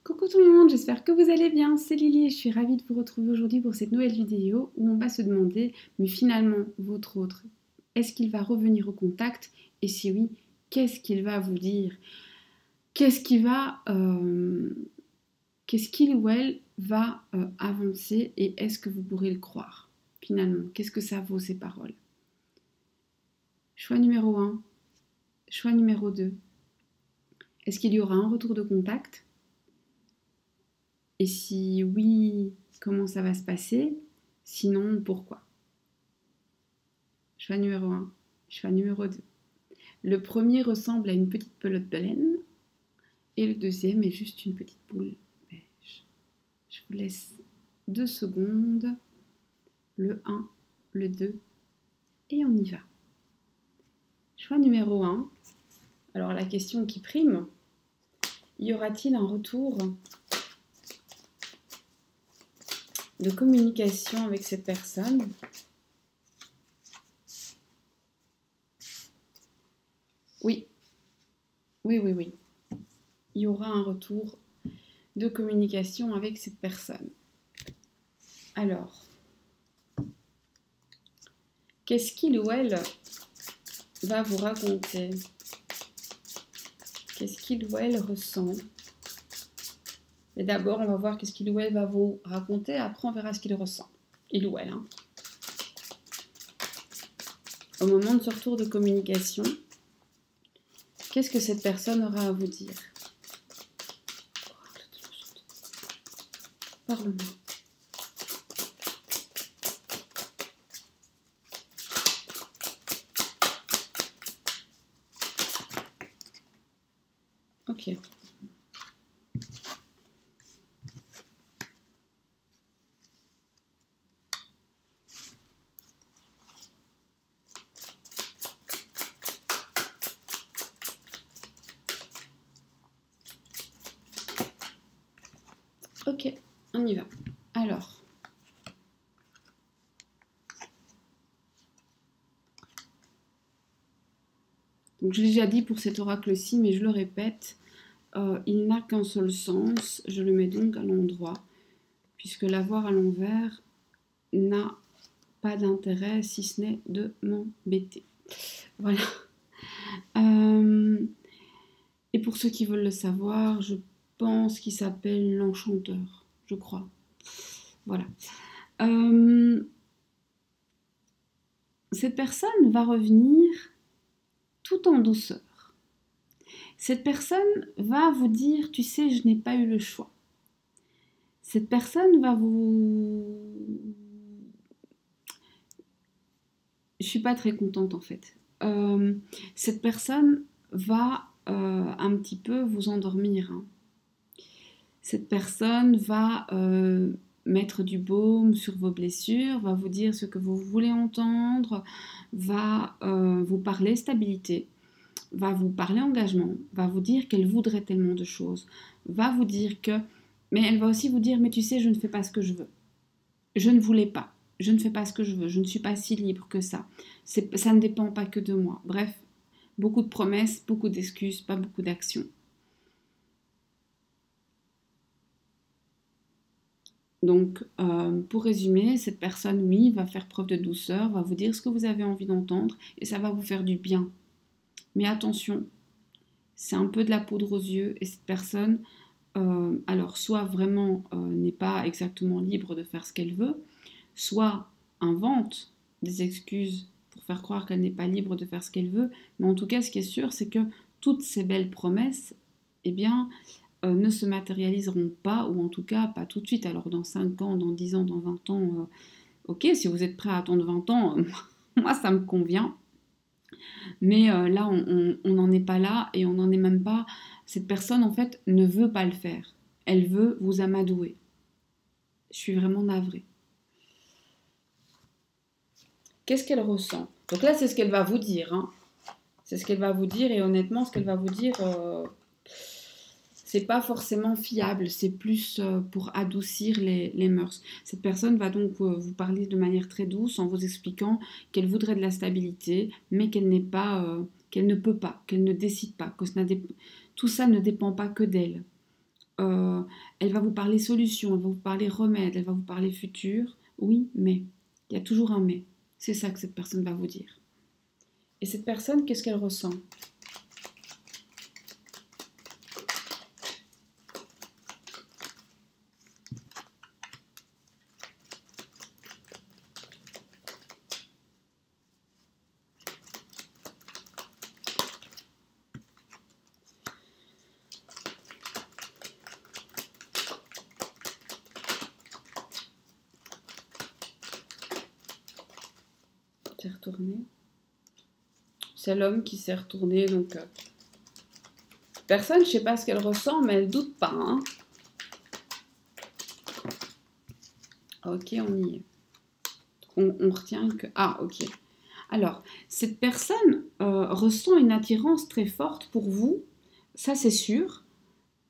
Coucou tout le monde, j'espère que vous allez bien, c'est Lily et je suis ravie de vous retrouver aujourd'hui pour cette nouvelle vidéo où on va se demander, mais finalement, votre autre, est-ce qu'il va revenir au contact? Et si oui, qu'est-ce qu'il va vous dire? Qu'est-ce qu'il ou elle va avancer et est-ce que vous pourrez le croire? Finalement, qu'est-ce que ça vaut ces paroles? Choix numéro 1, choix numéro 2. Est-ce qu'il y aura un retour de contact? Et si oui, comment ça va se passer? Sinon, pourquoi? Choix numéro 1. Choix numéro 2. Le premier ressemble à une petite pelote de laine et le deuxième est juste une petite boule beige. Je vous laisse 2 secondes. Le 1, le 2 et on y va. Choix numéro 1. Alors la question qui prime, y aura-t-il un retour de communication avec cette personne? Oui, oui. Il y aura un retour de communication avec cette personne. Alors, qu'est-ce qu'il ou elle va vous raconter? Qu'est-ce qu'il ou elle ressent? Et d'abord, on va voir qu'est-ce qu'il ou elle va vous raconter. Après, on verra ce qu'il ressent. Il ou elle. Au moment de ce retour de communication, qu'est-ce que cette personne aura à vous dire? Parle-moi. Ok. Ok, on y va. Alors, donc je l'ai déjà dit pour cet oracle-ci, mais je le répète, il n'a qu'un seul sens. Je le mets donc à l'endroit, puisque l'avoir à l'envers n'a pas d'intérêt si ce n'est de m'embêter. Voilà. Et pour ceux qui veulent le savoir, je pense qu'il s'appelle l'enchanteur, je crois. Voilà. Cette personne va revenir tout en douceur. Cette personne va vous dire, tu sais, je n'ai pas eu le choix. Cette personne va vous... Je suis pas très contente en fait. Cette personne va un petit peu vous endormir. Cette personne va mettre du baume sur vos blessures, va vous dire ce que vous voulez entendre, va vous parler stabilité, va vous parler engagement, va vous dire qu'elle voudrait tellement de choses, va vous dire que... Mais elle va aussi vous dire, mais tu sais, je ne fais pas ce que je veux. Je ne voulais pas. Je ne fais pas ce que je veux. Je ne suis pas si libre que ça. Ça ne dépend pas que de moi. Bref, beaucoup de promesses, beaucoup d'excuses, pas beaucoup d'actions. Donc, pour résumer, cette personne, oui, va faire preuve de douceur, va vous dire ce que vous avez envie d'entendre et ça va vous faire du bien. Mais attention, c'est un peu de la poudre aux yeux et cette personne, alors soit vraiment n'est pas exactement libre de faire ce qu'elle veut, soit invente des excuses pour faire croire qu'elle n'est pas libre de faire ce qu'elle veut, mais en tout cas, ce qui est sûr, c'est que toutes ces belles promesses, eh bien, ne se matérialiseront pas, ou en tout cas pas tout de suite. Alors dans 5 ans, dans 10 ans, dans 20 ans, ok, si vous êtes prêt à attendre 20 ans, moi ça me convient. Mais là, on n'en est pas là et on n'en est même pas... Cette personne, en fait, ne veut pas le faire. Elle veut vous amadouer. Je suis vraiment navrée. Qu'est-ce qu'elle ressent? Donc là, c'est ce qu'elle va vous dire. C'est ce qu'elle va vous dire et honnêtement, ce qu'elle va vous dire... c'est pas forcément fiable, c'est plus pour adoucir les mœurs. Cette personne va donc vous parler de manière très douce en vous expliquant qu'elle voudrait de la stabilité, mais qu'elle n'est pas, qu'elle ne peut pas, qu'elle ne décide pas, que tout ça ne dépend pas que d'elle. euh, elle va vous parler solution, elle va vous parler remède, elle va vous parler futur. Oui, mais. Il y a toujours un mais. C'est ça que cette personne va vous dire. Et cette personne, qu'est-ce qu'elle ressent? C'est retourné. C'est l'homme qui s'est retourné, donc personne, je sais pas ce qu'elle ressent, mais elle doute pas, hein. Ok, on y est. On retient que... Ah, ok. Alors, cette personne ressent une attirance très forte pour vous, ça c'est sûr.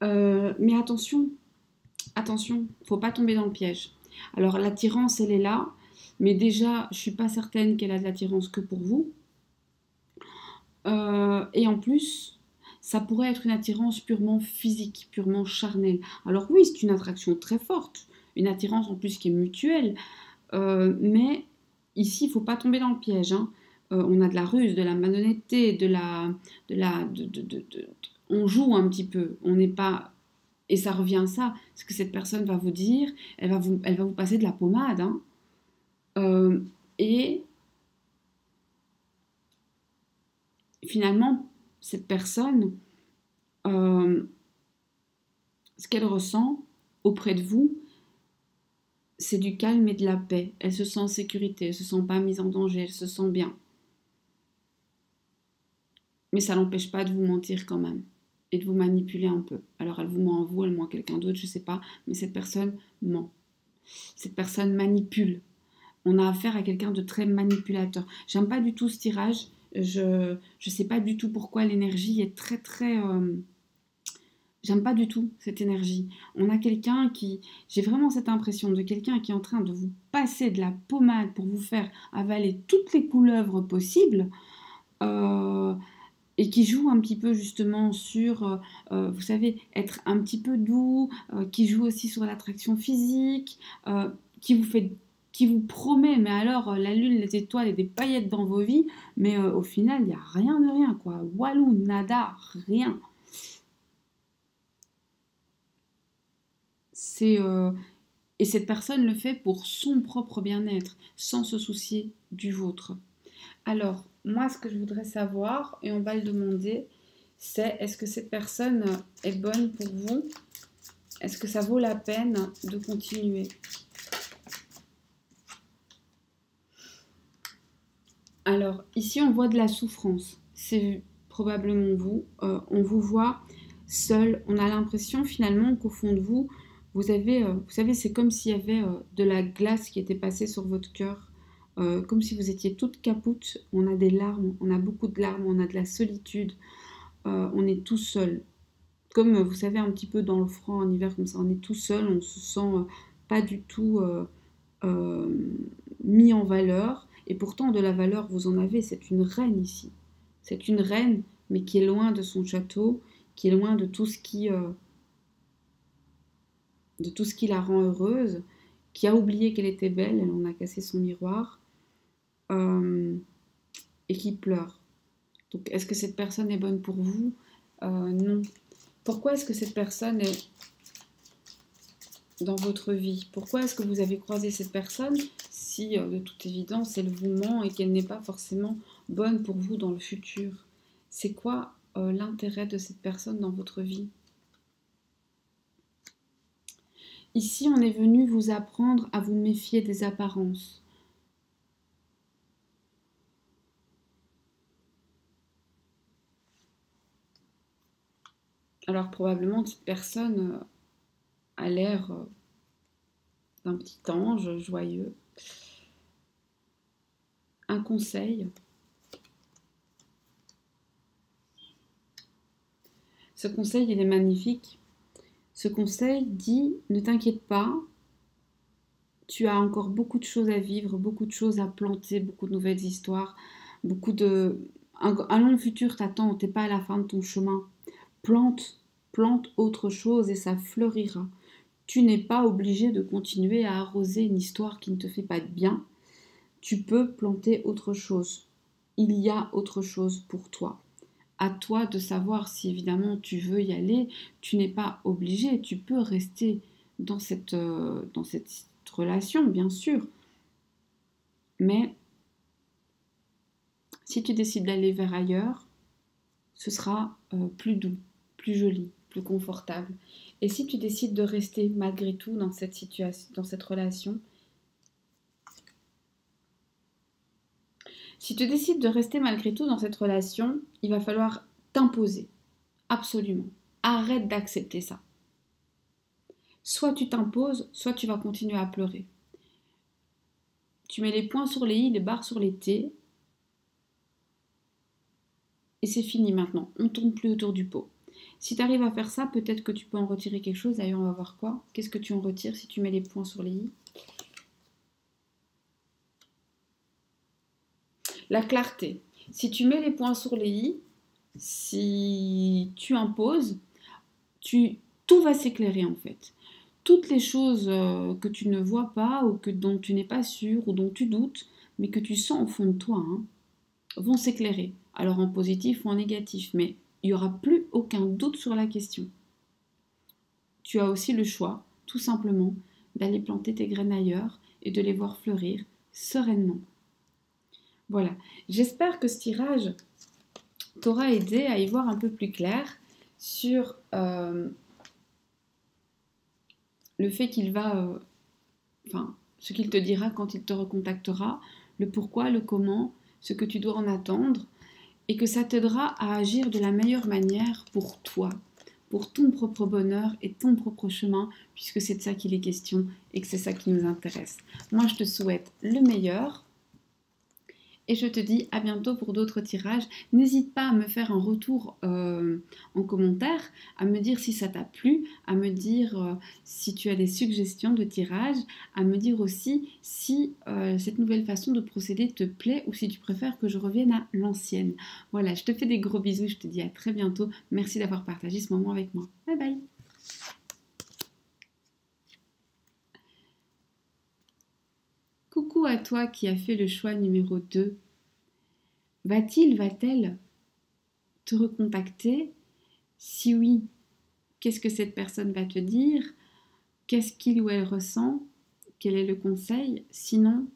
Mais attention, attention, faut pas tomber dans le piège. Alors, l'attirance, elle est là, mais déjà, je suis pas certaine qu'elle a de l'attirance que pour vous. Et en plus, ça pourrait être une attirance purement physique, purement charnelle. Alors oui, c'est une attraction très forte, une attirance en plus qui est mutuelle, mais ici, il ne faut pas tomber dans le piège, hein. On a de la ruse, de la malhonnêteté, on joue un petit peu, on n'est pas... Et ça revient à ça, ce que cette personne va vous dire, elle va vous passer de la pommade, hein. Euh, et finalement, cette personne, euh, ce qu'elle ressent auprès de vous, c'est du calme et de la paix. Elle se sent en sécurité, elle se sent pas mise en danger, elle se sent bien. Mais ça n'empêche pas de vous mentir quand même et de vous manipuler un peu. Alors elle vous ment à vous, elle ment à quelqu'un d'autre, je sais pas, mais cette personne ment. Cette personne manipule. On a affaire à quelqu'un de très manipulateur. J'aime pas du tout ce tirage. Je sais pas du tout pourquoi l'énergie est très très j'aime pas du tout cette énergie. On a quelqu'un qui... J'ai vraiment cette impression de quelqu'un qui est en train de vous passer de la pommade pour vous faire avaler toutes les couleuvres possibles euh, et qui joue un petit peu justement sur, vous savez, être un petit peu doux, qui joue aussi sur l'attraction physique, qui vous fait... qui vous promet, mais alors la lune, les étoiles et des paillettes dans vos vies, mais au final, il n'y a rien de rien, quoi. Walou, nada, rien. C'est et cette personne le fait pour son propre bien-être, sans se soucier du vôtre. Alors, moi, ce que je voudrais savoir, et on va le demander, c'est est-ce que cette personne est bonne pour vous? Est-ce que ça vaut la peine de continuer? Alors, ici, on voit de la souffrance. C'est probablement vous. On vous voit seul. On a l'impression finalement qu'au fond de vous, vous avez, vous savez, c'est comme s'il y avait de la glace qui était passée sur votre cœur, comme si vous étiez toute capoute. On a des larmes, on a beaucoup de larmes, on a de la solitude, on est tout seul. Comme vous savez, un petit peu dans le froid en hiver, comme ça, on est tout seul, on se sent pas du tout euh, mis en valeur. Et pourtant, de la valeur, vous en avez. C'est une reine ici. C'est une reine, mais qui est loin de son château, qui est loin de tout ce qui la rend heureuse, qui a oublié qu'elle était belle, elle en a cassé son miroir, euh, et qui pleure. Donc, est-ce que cette personne est bonne pour vous? Non. Pourquoi est-ce que cette personne est dans votre vie? Pourquoi est-ce que vous avez croisé cette personne si, de toute évidence, elle vous ment et qu'elle n'est pas forcément bonne pour vous dans le futur? C'est quoi l'intérêt de cette personne dans votre vie? Ici, on est venu vous apprendre à vous méfier des apparences. Alors probablement que cette personne a l'air d'un petit ange joyeux. Un conseil. Ce conseil, il est magnifique. Ce conseil dit, ne t'inquiète pas, tu as encore beaucoup de choses à vivre, beaucoup de choses à planter, beaucoup de nouvelles histoires, beaucoup de... Un long futur t'attend, t'es pas à la fin de ton chemin. Plante, plante autre chose et ça fleurira. Tu n'es pas obligé de continuer à arroser une histoire qui ne te fait pas de bien. Tu peux planter autre chose. Il y a autre chose pour toi. À toi de savoir si évidemment tu veux y aller. Tu n'es pas obligé. Tu peux rester dans cette relation, bien sûr. Mais si tu décides d'aller vers ailleurs, ce sera plus doux, plus joli, plus confortable. Et si tu décides de rester malgré tout dans cette situation, dans cette relation, si tu décides de rester malgré tout dans cette relation, il va falloir t'imposer, absolument. Arrête d'accepter ça. Soit tu t'imposes, soit tu vas continuer à pleurer. Tu mets les points sur les i, les barres sur les t, et c'est fini maintenant. On ne tourne plus autour du pot. Si tu arrives à faire ça, peut-être que tu peux en retirer quelque chose. D'ailleurs, on va voir quoi. Qu'est-ce que tu en retires si tu mets les points sur les i? La clarté. Si tu mets les points sur les i, si tu imposes, tout va s'éclairer en fait. Toutes les choses que tu ne vois pas ou dont tu n'es pas sûr ou dont tu doutes, mais que tu sens au fond de toi, vont s'éclairer. Alors en positif ou en négatif, mais il n'y aura plus aucun doute sur la question. Tu as aussi le choix, tout simplement, d'aller planter tes graines ailleurs et de les voir fleurir sereinement. Voilà, j'espère que ce tirage t'aura aidé à y voir un peu plus clair sur le fait qu'il va, ce qu'il te dira quand il te recontactera, le pourquoi, le comment, ce que tu dois en attendre, et que ça t'aidera à agir de la meilleure manière pour toi, pour ton propre bonheur et ton propre chemin, puisque c'est de ça qu'il est question et que c'est ça qui nous intéresse. Moi, je te souhaite le meilleur. Et je te dis à bientôt pour d'autres tirages. N'hésite pas à me faire un retour en commentaire, à me dire si ça t'a plu, à me dire si tu as des suggestions de tirages, à me dire aussi si cette nouvelle façon de procéder te plaît ou si tu préfères que je revienne à l'ancienne. Voilà, je te fais des gros bisous, je te dis à très bientôt. Merci d'avoir partagé ce moment avec moi. Bye bye. Coucou à toi qui as fait le choix numéro 2. Va-t-elle te recontacter? Si oui, qu'est-ce que cette personne va te dire? Qu'est-ce qu'il ou elle ressent? Quel est le conseil? Sinon,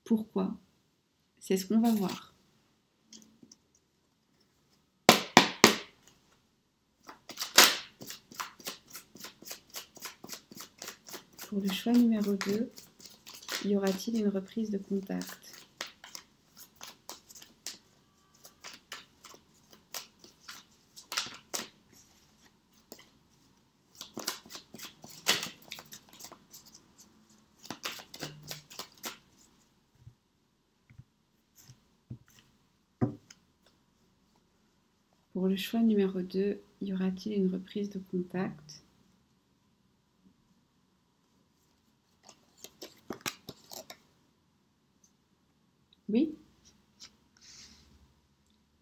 pourquoi? C'est ce qu'on va voir. Pour le choix numéro 2, y aura-t-il une reprise de contact? Pour le choix numéro 2, y aura-t-il une reprise de contact? Oui?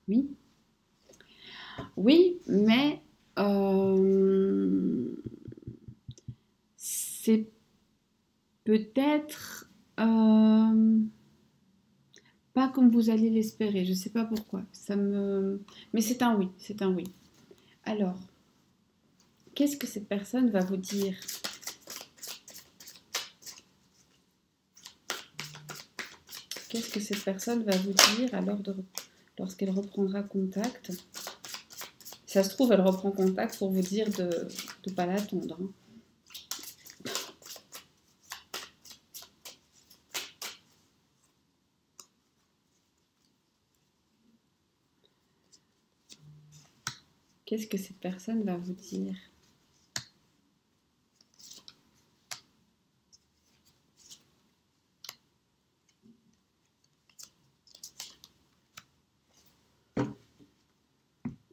Oui? Oui, mais c'est peut-être pas comme vous allez l'espérer. Je ne sais pas pourquoi. Mais c'est un oui, c'est un oui. Alors, qu'est-ce que cette personne va vous dire? Qu'est-ce que cette personne va vous dire alors lorsqu'elle reprendra contact? Si ça se trouve, elle reprend contact pour vous dire de ne pas l'attendre. Qu'est-ce que cette personne va vous dire?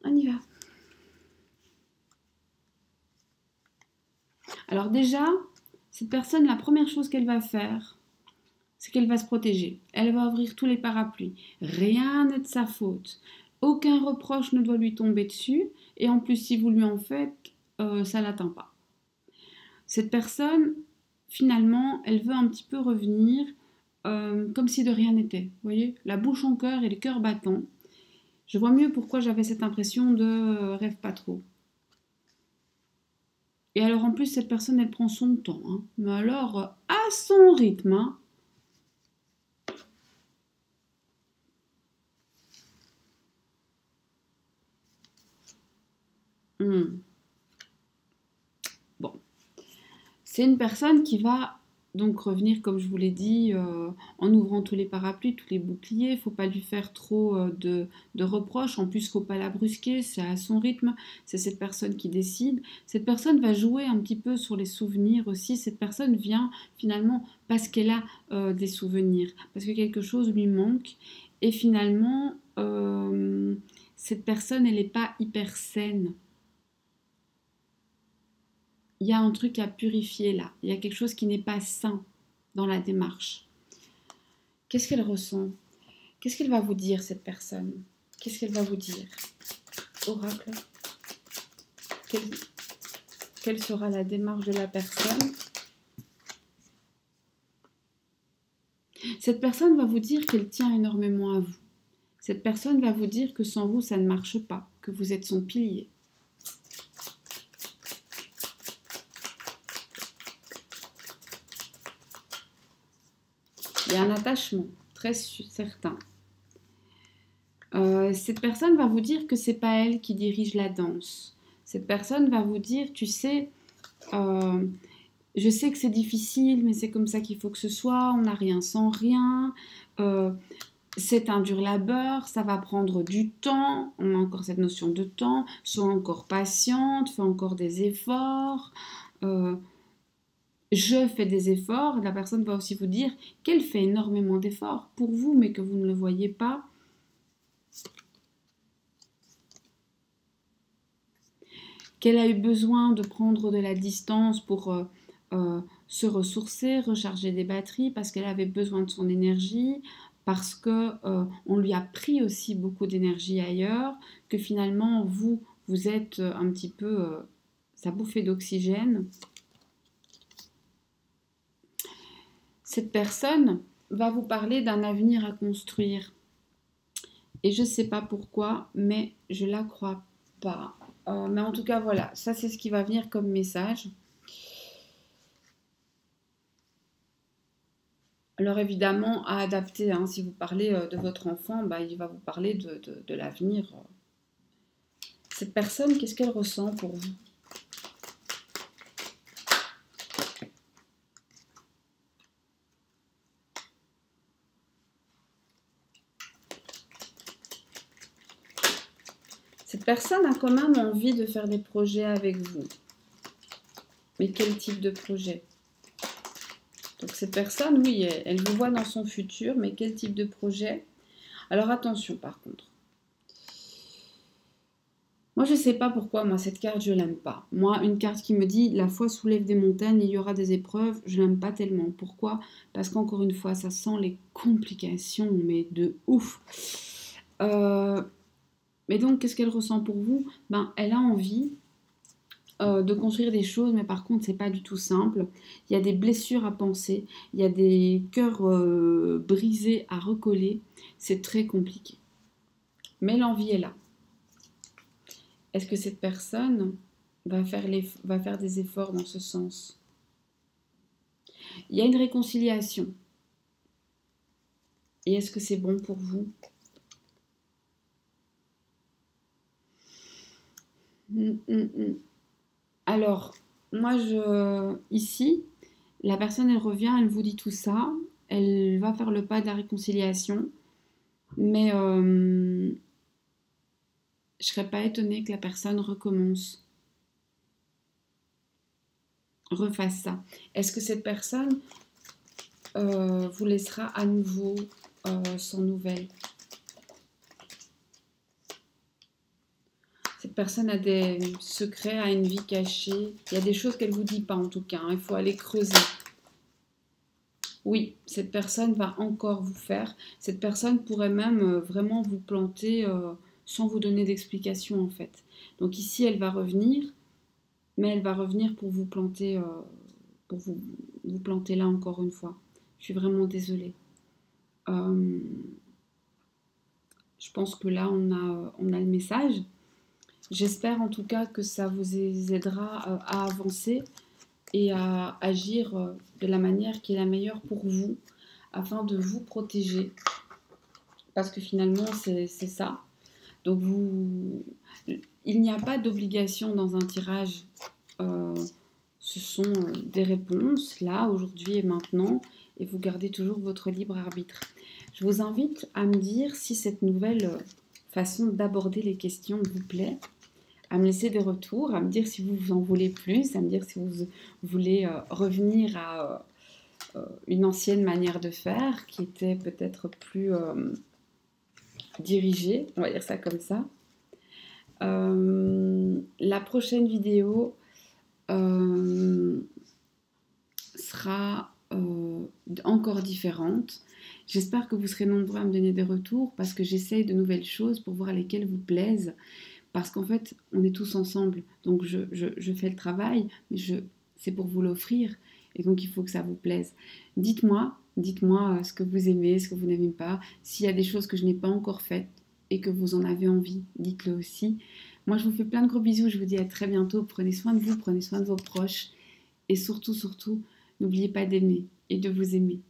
On y va. Alors déjà, cette personne, la première chose qu'elle va faire, c'est qu'elle va se protéger. Elle va ouvrir tous les parapluies. Rien n'est de sa faute. Aucun reproche ne doit lui tomber dessus. Et en plus, si vous lui en faites, ça l'atteint pas. Cette personne, finalement, elle veut un petit peu revenir comme si de rien n'était. Vous voyez, la bouche en cœur et le cœur battant. Je vois mieux pourquoi j'avais cette impression de rêve pas trop. Et alors en plus, cette personne, elle prend son temps. Hein. Mais alors, à son rythme. Hein. Bon. C'est une personne qui va donc revenir, comme je vous l'ai dit, en ouvrant tous les parapluies, tous les boucliers. Il ne faut pas lui faire trop de reproches. En plus, il ne faut pas la brusquer. C'est à son rythme. C'est cette personne qui décide. Cette personne va jouer un petit peu sur les souvenirs aussi. Cette personne vient finalement parce qu'elle a des souvenirs, parce que quelque chose lui manque. Et finalement, cette personne, elle n'est pas hyper saine. Il y a un truc à purifier là. Il y a quelque chose qui n'est pas sain dans la démarche. Qu'est-ce qu'elle ressent? Qu'est-ce qu'elle va vous dire, cette personne? Qu'est-ce qu'elle va vous dire? Oracle. Quelle sera la démarche de la personne? Cette personne va vous dire qu'elle tient énormément à vous. Cette personne va vous dire que sans vous, ça ne marche pas, que vous êtes son pilier. Il y a un attachement très certain. Cette personne va vous dire que c'est pas elle qui dirige la danse. Cette personne va vous dire, tu sais, je sais que c'est difficile, mais c'est comme ça qu'il faut que ce soit. On n'a rien sans rien. C'est un dur labeur, ça va prendre du temps. On a encore cette notion de temps. Sois encore patiente, fais encore des efforts. Je fais des efforts. La personne va aussi vous dire qu'elle fait énormément d'efforts pour vous, mais que vous ne le voyez pas. Qu'elle a eu besoin de prendre de la distance pour se ressourcer, recharger des batteries, parce qu'elle avait besoin de son énergie, parce qu'on lui a pris aussi beaucoup d'énergie ailleurs, que finalement vous êtes un petit peu sa bouffée d'oxygène. Cette personne va vous parler d'un avenir à construire. Et je ne sais pas pourquoi, mais je ne la crois pas. Mais en tout cas, voilà, ça c'est ce qui va venir comme message. Alors évidemment, à adapter, hein, si vous parlez de votre enfant, bah, il va vous parler de l'avenir. Cette personne, qu'est-ce qu'elle ressent pour vous? Cette personne a quand même envie de faire des projets avec vous. Mais quel type de projet? Donc cette personne, oui, elle vous voit dans son futur, mais quel type de projet? Alors attention par contre. Moi, je ne sais pas pourquoi, moi, cette carte, je ne l'aime pas. Moi, une carte qui me dit « La foi soulève des montagnes, il y aura des épreuves », je ne l'aime pas tellement. Pourquoi? Parce qu'encore une fois, ça sent les complications, mais de ouf. Mais donc, qu'est-ce qu'elle ressent pour vous? Ben, elle a envie de construire des choses, mais par contre, c'est pas du tout simple. Il y a des blessures à penser, il y a des cœurs brisés à recoller. C'est très compliqué. Mais l'envie est là. Est-ce que cette personne va faire des efforts dans ce sens? Il y a une réconciliation. Et est-ce que c'est bon pour vous? Alors, moi, ici, la personne, elle revient, elle vous dit tout ça. Elle va faire le pas de la réconciliation. Mais je ne serais pas étonnée que la personne refasse ça. Est-ce que cette personne vous laissera à nouveau sans nouvelles? Cette personne a des secrets, a une vie cachée. Il y a des choses qu'elle ne vous dit pas en tout cas. Hein. Il faut aller creuser. Oui, cette personne va encore vous faire. Cette personne pourrait même vraiment vous planter sans vous donner d'explication en fait. Donc ici, elle va revenir. mais elle va revenir pour vous planter, pour vous planter là encore une fois. Je suis vraiment désolée. Euh, je pense que là, on a le message. J'espère en tout cas que ça vous aidera à avancer et à agir de la manière qui est la meilleure pour vous, afin de vous protéger. Parce que finalement, c'est ça. Donc, il n'y a pas d'obligation dans un tirage. Euh, Ce sont des réponses, là, aujourd'hui et maintenant, et vous gardez toujours votre libre arbitre. Je vous invite à me dire si cette nouvelle façon d'aborder les questions vous plaît, à me laisser des retours, à me dire si vous en voulez plus, à me dire si vous voulez revenir à une ancienne manière de faire qui était peut-être plus dirigée, on va dire ça comme ça. La prochaine vidéo sera encore différente. J'espère que vous serez nombreux à me donner des retours parce que j'essaye de nouvelles choses pour voir lesquelles vous plaisent. Parce qu'en fait, on est tous ensemble. Donc, je fais le travail, mais c'est pour vous l'offrir. Et donc, il faut que ça vous plaise. Dites-moi ce que vous aimez, ce que vous n'aimez pas. S'il y a des choses que je n'ai pas encore faites et que vous en avez envie, dites-le aussi. Moi, je vous fais plein de gros bisous. Je vous dis à très bientôt. Prenez soin de vous, prenez soin de vos proches. Et surtout, n'oubliez pas d'aimer et de vous aimer.